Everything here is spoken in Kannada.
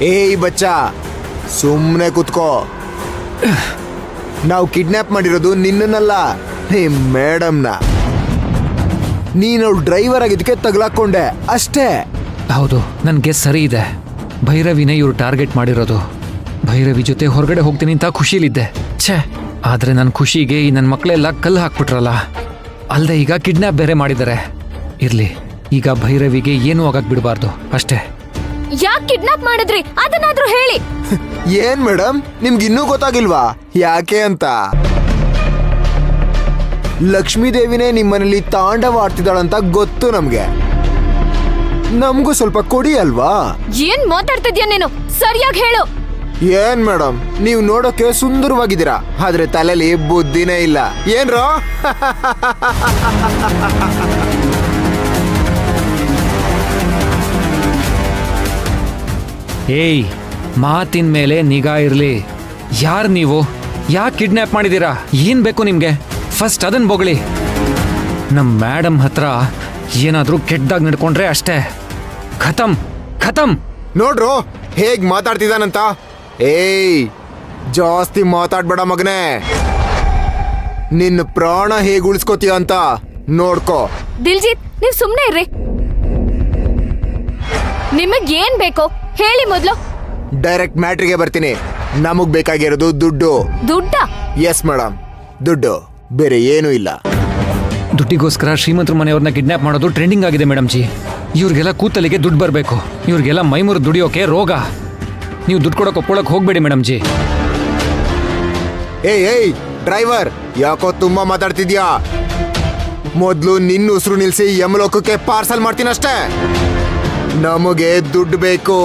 ಏಯ್ ಬಚ್ಚ, ಸುಮ್ಮನೆ ಕುತ್ಕೋ. ನಾವು ಕಿಡ್ನಾಪ್ ಮಾಡಿರೋದು ನಿನ್ನನ್ನಲ್ಲ, ನಿಮ್ ಮೇಡಮ್ನ. ನೀನು ಡ್ರೈವರ್ ಆಗಿದ್ದಕ್ಕೆ ತಗ್ಲಾಕೊಂಡೆ ಅಷ್ಟೇ. ಹೌದು, ನನ್ಗೆ ಸರಿ ಇದೆ. ಭೈರವಿನೇ ಇವ್ರು ಟಾರ್ಗೆಟ್ ಮಾಡಿರೋದು. ಭೈರವಿ ಜೊತೆ ಹೊರಗಡೆ ಹೋಗ್ತೀನಿ ಅಂತ ಖುಷಿಲಿದ್ದೆ. ಛೇ, ಆದ್ರೆ ನನ್ನ ಖುಷಿಗೆ ಈ ನನ್ನ ಮಕ್ಕಳೆಲ್ಲ ಕಲ್ಲು ಹಾಕ್ಬಿಟ್ರಲ್ಲ. ಅಲ್ಲದೆ ಈಗ ಕಿಡ್ನಾಪ್ ಬೇರೆ ಮಾಡಿದ್ದಾರೆ. ಇರ್ಲಿ, ಈಗ ಭೈರವಿಗೆ ಏನೂ ಆಗಕ್ ಬಿಡಬಾರ್ದು ಅಷ್ಟೇ. ಯಾಕೆ ಕಿಡ್ನಾಪ್ ಮಾಡಿದ್ರಿ ಅದನ್ನಾದ್ರೂ ಹೇಳಿ. ಏನ್ ಮೇಡಮ್, ನಿಮ್ಗೆ ಇನ್ನೂ ಗೊತ್ತಾಗಿಲ್ವಾ ಯಾಕೆ ಅಂತ? ಲಕ್ಷ್ಮೀ ದೇವಿನೇ ನಿಮ್ಮನೇಲಿ ತಾಂಡವ ಆಡ್ತಿದ್ದಾಳಂತ ಗೊತ್ತು ನಮ್ಗೆ. ನಮಗೂ ಸ್ವಲ್ಪ ಕೊಡಿ ಅಲ್ವಾ? ಏನ್ ಮಾತಾಡ್ತಿದ್ಯಾ ನೀನು? ಸರಿಯಾಗಿ ಹೇಳು. ಏನ್ ಮೇಡಮ್, ನೀವು ನೋಡೋಕೆ ಸುಂದರವಾಗಿದ್ದೀರಾ, ಆದ್ರೆ ತಲೆಲಿ ಬುದ್ಧಿನೇ ಇಲ್ಲ. ಏನ್ರೋ? ಏಯ್, ಮಾತಿನ ಮೇಲೆ ನಿಗಾ ಇರ್ಲಿ. ಯಾರು ನೀವು? ಯಾಕೆ ಕಿಡ್ನಾಪ್ ಮಾಡಿದ್ದೀರಾ? ಏನ್ ಬೇಕು ನಿಮ್ಗೆ? ಫಸ್ಟ್ ಅದನ್ನ ಬೊಗಳಿ. ನಮ್ಮ ಮೇಡಮ್ ಹತ್ರ ಏನಾದ್ರೂ ಕೆಟ್ಟದಾಗ ನಡ್ಕೊಂಡ್ರೆ ಅಷ್ಟೇ, ಖತಮ್ ಖತಮ್. ನೋಡ್ರೋ ಹೇಗ್ ಮಾತಾಡ್ತಿದ್ದಾನಂತ. ಏಯ್, ಜಾಸ್ತಿ ಮಾತಾಡ್ಬೇಡ ಮಗನೇ. ನಿನ್ನ ಪ್ರಾಣ ಹೇಗ್ ಉಳಿಸ್ಕೋತೀಯ ಅಂತ ನೋಡ್ಕೋ. ದಿಲ್ಜಿತ್, ನೀವ್ ಸುಮ್ನೆ ಇರ್ರಿ. ನಿಮಗ್ ಏನ್ ಬೇಕು ಹೇಳಿ ಮೊದ್ಲು. ಡೈರೆಕ್ಟ್ ಮ್ಯಾಟ್ರಿಗೆ ಬರ್ತೀನಿ. ನಮಗ್ ಬೇಕಾಗಿರೋದು ದುಡ್ಡು. ದುಡ್ಡ? ಎಸ್ ಮೇಡಮ್, ದುಡ್ಡು, ಬೇರೆ ಏನೂ ಇಲ್ಲ. ದುಡ್ಡಿಗೋಸ್ಕರ ಶ್ರೀಮಂತರ ಮನೆಯವ್ರನ್ನ ಕಿಡ್ನಾಪ್ ಮಾಡೋದು ಟ್ರೆಂಡಿಂಗ್ ಆಗಿದೆ ಮೇಡಮ್ ಜಿ. ಇವ್ರಿಗೆಲ್ಲ ಕೂತಲಿಗೆ ದುಡ್ಡು ಬರಬೇಕು. ಇವ್ರಿಗೆಲ್ಲ ಮೈಮೂರು ದುಡಿಯೋಕೆ ರೋಗ. ನೀವು ದುಡ್ಡು ಕೊಡೋಕೆ ಒಪ್ಕೊಳ್ಳೋಕೆ ಹೋಗ್ಬೇಡಿ ಮೇಡಮ್ ಜಿ. ಏಯ್ ಡ್ರೈವರ್, ಯಾಕೋ ತುಂಬಾ ಮಾತಾಡ್ತಿದ್ಯಾ? ಮೊದ್ಲು ನಿನ್ನ ಉಸಿರು ನಿಲ್ಸಿ ಯಮಲೋಕಕ್ಕೆ ಪಾರ್ಸಲ್ ಮಾಡ್ತೀನಷ್ಟೇ. ನಮಗೆ ದುಡ್ಡು ಬೇಕು.